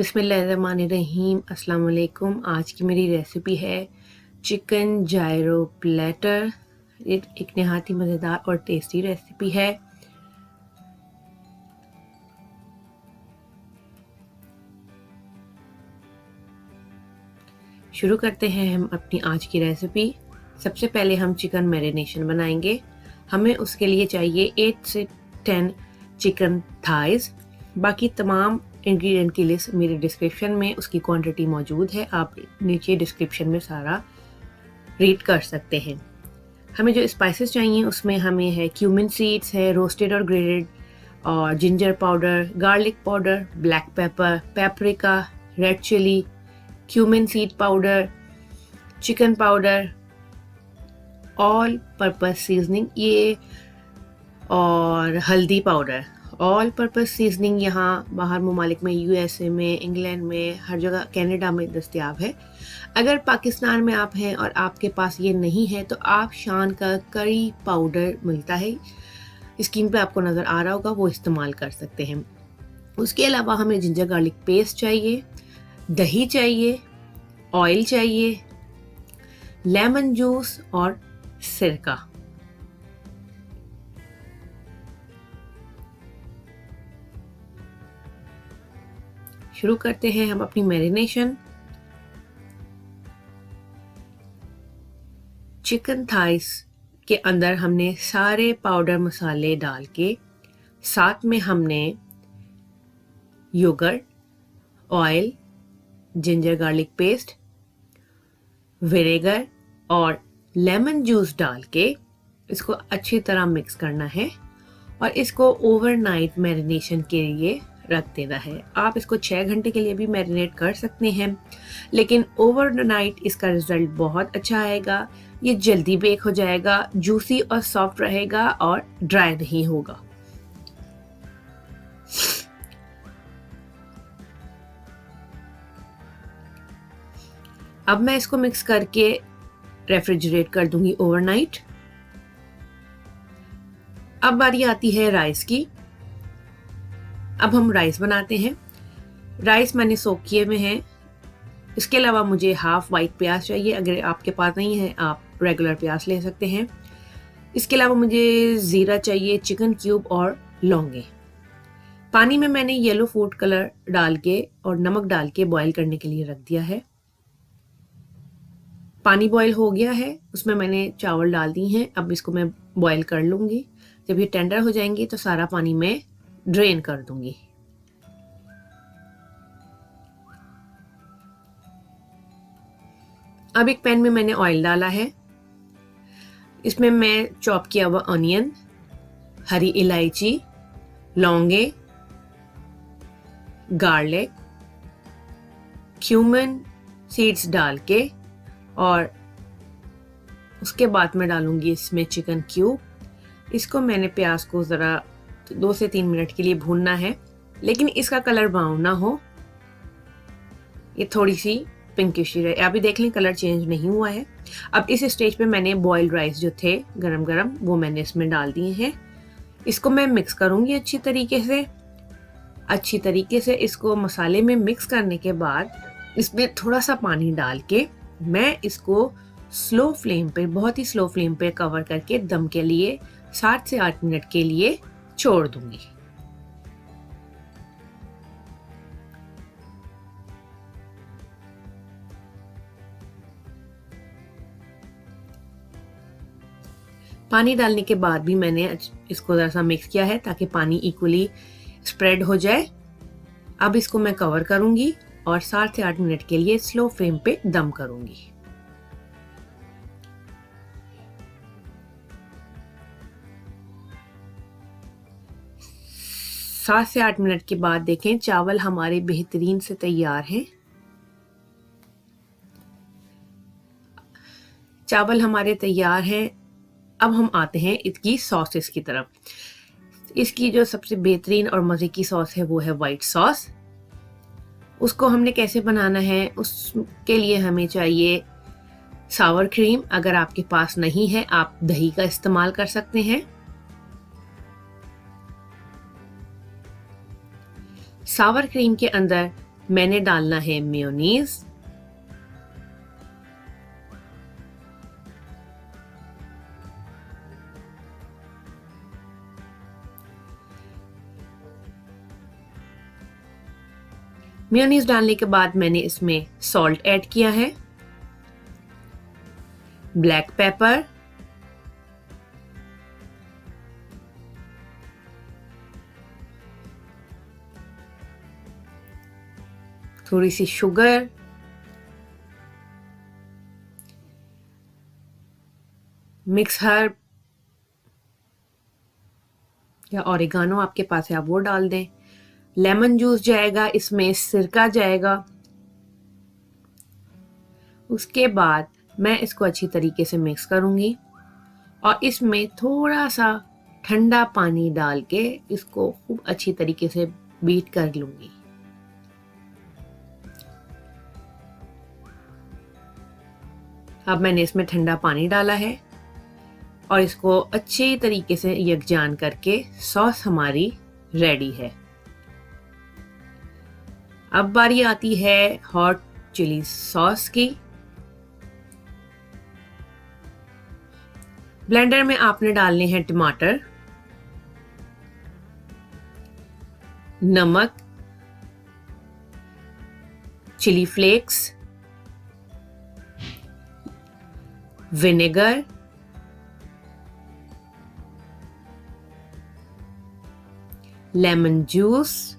बिस्मिल्लाहिर्रहमानिर्रहीम अस्सलाम वालेकुम। आज की मेरी रेसिपी है चिकन जायरो प्लेटर। ये एक नहायत ही मज़ेदार और टेस्टी रेसिपी है। शुरू करते हैं हम अपनी आज की रेसिपी। सबसे पहले हम चिकन मैरिनेशन बनाएंगे। हमें उसके लिए चाहिए 8 से 10 चिकन थाइज़। बाकी तमाम इंग्रेडिएंट की लिस्ट मेरे डिस्क्रिप्शन में उसकी क्वांटिटी मौजूद है, आप नीचे डिस्क्रिप्शन में सारा रीड कर सकते हैं। हमें जो स्पाइसेस चाहिए उसमें हमें है क्यूमिन सीड्स है, रोस्टेड और ग्रेटेड, और ginger powder, garlic powder, black pepper, paprika, red chilli, cumin seed powder, chicken powder, all purpose seasoning ये, और हल्दी पाउडर। ऑल पर्पस सीजनिंग यहाँ बाहर ममालिक में, यूएसए में, इंग्लैंड में, हर जगह, कनाडा में दस्तयाब है। अगर पाकिस्तान में आप हैं और आपके पास ये नहीं है तो आप शान का करी पाउडर मिलता है, स्क्रीन पे आपको नज़र आ रहा होगा, वो इस्तेमाल कर सकते हैं। उसके अलावा हमें जिंजर गार्लिक पेस्ट चाहिए, दही चाहिए, ऑयल चाहिए, लेमन जूस और सिरका। शुरू करते हैं हम अपनी मैरिनेशन। चिकन थाइस के अंदर हमने सारे पाउडर मसाले डाल के, साथ में हमने yogurt, oil, ginger garlic paste, vinegar और लेमन जूस डाल के इसको अच्छी तरह मिक्स करना है और इसको ओवरनाइट मैरिनेशन के लिए रख देना है। आप इसको 6 घंटे के लिए भी मैरिनेट कर सकते हैं, लेकिन ओवरनाइट इसका रिजल्ट बहुत अच्छा आएगा। ये जल्दी बेक हो जाएगा, जूसी और सॉफ्ट रहेगा और ड्राई नहीं होगा। अब मैं इसको मिक्स करके रेफ्रिजरेट कर दूंगी ओवरनाइट। अब बारी आती है राइस की। अब हम राइस बनाते हैं। राइस मैंने सोक किए हुए हैं। इसके अलावा मुझे हाफ वाइट प्याज चाहिए, अगर आपके पास नहीं है आप रेगुलर प्याज ले सकते हैं। इसके अलावा मुझे ज़ीरा चाहिए, चिकन क्यूब और लौंगे। पानी में मैंने येलो फूड कलर डाल के और नमक डाल के बॉईल करने के लिए रख दिया है। पानी बॉईल हो गया है, उसमें मैंने चावल डाल दिए हैं। अब इसको मैं बॉईल कर लूँगी। जब ये टेंडर हो जाएंगी तो सारा पानी मैं ड्रेन कर दूंगी। अब एक पैन में मैंने ऑयल डाला है। इसमें मैं चॉप किया हुआ ऑनियन, हरी इलायची, लौंगे, गार्लिक, क्यूमिन सीड्स डाल के, और उसके बाद मैं डालूंगी इसमें चिकन क्यूब। इसको मैंने प्याज को ज़रा 2 से 3 मिनट के लिए भूनना है, लेकिन इसका कलर ब्राउन ना हो, ये थोड़ी सी पिंकिश रहे। अभी देख लें कलर चेंज नहीं हुआ है। अब इस स्टेज पे मैंने बॉइल्ड राइस जो थे गरम गरम, वो मैंने इसमें डाल दिए हैं। इसको मैं मिक्स करूंगी अच्छी तरीके से। इसको मसाले में मिक्स करने के बाद इसमें थोड़ा सा पानी डाल के मैं इसको स्लो फ्लेम पे, बहुत ही स्लो फ्लेम पे कवर करके दम के लिए 7 से 8 मिनट के लिए छोड़ दूंगी। पानी डालने के बाद भी मैंने इसको ज़रा सा मिक्स किया है ताकि पानी इक्वली स्प्रेड हो जाए। अब इसको मैं कवर करूंगी और 7 से 8 मिनट के लिए स्लो फ्लेम पे दम करूंगी। 7 से 8 मिनट के बाद देखें चावल हमारे बेहतरीन से तैयार हैं। चावल हमारे तैयार हैं। अब हम आते हैं इसकी सॉसेस की तरफ। इसकी जो सबसे बेहतरीन और मज़े की सॉस है वो है वाइट सॉस। उसको हमने कैसे बनाना है, उसके लिए हमें चाहिए सावर क्रीम। अगर आपके पास नहीं है आप दही का इस्तेमाल कर सकते हैं। सावर क्रीम के अंदर मैंने डालना है मेयोनीज। मेयोनीज डालने के बाद मैंने इसमें सॉल्ट ऐड किया है, ब्लैक पेपर, थोड़ी सी शुगर, मिक्स हर्ब या ऑरिगानो आपके पास है आप वो डाल दें, लेमन जूस जाएगा इसमें, सिरका जाएगा। उसके बाद मैं इसको अच्छी तरीके से मिक्स करूंगी और इसमें थोड़ा सा ठंडा पानी डाल के इसको खूब अच्छी तरीके से बीट कर लूंगी। अब मैंने इसमें ठंडा पानी डाला है और इसको अच्छे तरीके से यकजान करके सॉस हमारी रेडी है। अब बारी आती है हॉट चिली सॉस की। ब्लेंडर में आपने डालने हैं टमाटर, नमक, chilli flakes, vinegar, lemon juice,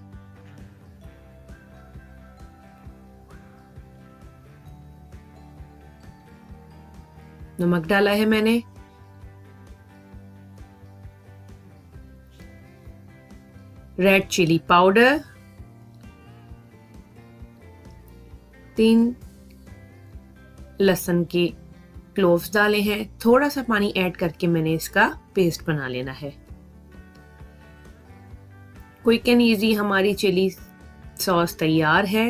नमक डाला है मैंने, रेड चिली पाउडर, 3 लहसुन के क्लोव्स डाले हैं, थोड़ा सा पानी ऐड करके मैंने इसका पेस्ट बना लेना है। क्विक एंड इजी हमारी चिली सॉस तैयार है।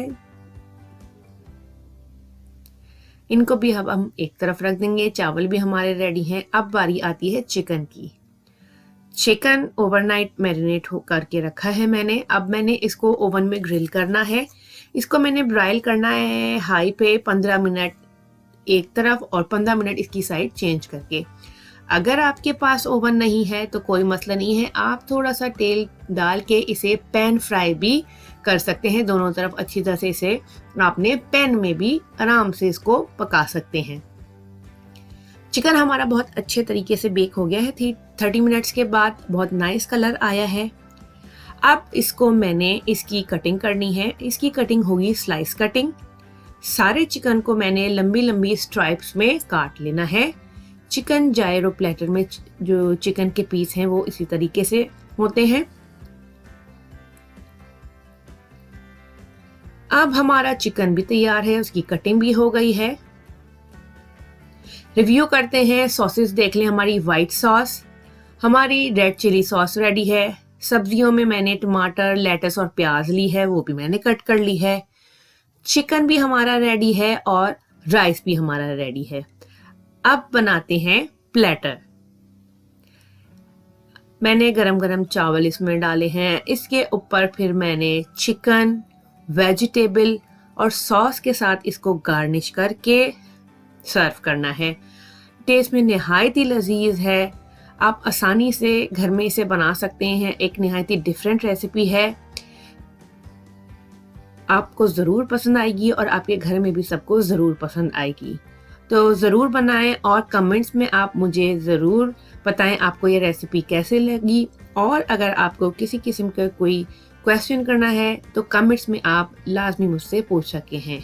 इनको भी अब हम एक तरफ रख देंगे, चावल भी हमारे रेडी हैं। अब बारी आती है चिकन की। चिकन ओवरनाइट मैरिनेट करके रखा है मैंने। अब मैंने इसको ओवन में ग्रिल करना है। इसको मैंने ब्राइल करना है हाई पे 15 मिनट एक तरफ और 15 मिनट इसकी साइड चेंज करके। अगर आपके पास ओवन नहीं है तो कोई मसला नहीं है, आप थोड़ा सा तेल डाल के इसे पैन फ्राई भी कर सकते हैं। दोनों तरफ अच्छी तरह से इसे आपने पैन में भी आराम से इसको पका सकते हैं। चिकन हमारा बहुत अच्छे तरीके से बेक हो गया है। 30 मिनट्स के बाद बहुत नाइस कलर आया है। अब इसको मैंने इसकी कटिंग करनी है। इसकी कटिंग होगी स्लाइस कटिंग। सारे चिकन को मैंने लंबी लंबी स्ट्राइप्स में काट लेना है। चिकन जायरो प्लेटर में जो चिकन के पीस हैं वो इसी तरीके से होते हैं। अब हमारा चिकन भी तैयार है, उसकी कटिंग भी हो गई है। रिव्यू करते हैं, सॉसेस देख लें। हमारी वाइट सॉस, हमारी रेड चिली सॉस रेडी है। सब्जियों में मैंने टमाटर, लेटस और प्याज ली है, वो भी मैंने कट कर ली है। चिकन भी हमारा रेडी है और राइस भी हमारा रेडी है। अब बनाते हैं प्लेटर। मैंने गरम गरम चावल इसमें डाले हैं। इसके ऊपर फिर मैंने चिकन, वेजिटेबल और सॉस के साथ इसको गार्निश करके सर्व करना है। टेस्ट में नहायत ही लजीज है। आप आसानी से घर में इसे बना सकते हैं। एक नहायत ही डिफरेंट रेसिपी है, आपको ज़रूर पसंद आएगी और आपके घर में भी सबको ज़रूर पसंद आएगी। तो ज़रूर बनाएं और कमेंट्स में आप मुझे ज़रूर बताएं आपको ये रेसिपी कैसे लगी। और अगर आपको किसी किस्म का कोई क्वेश्चन करना है तो कमेंट्स में आप लाजमी मुझसे पूछ सकते हैं।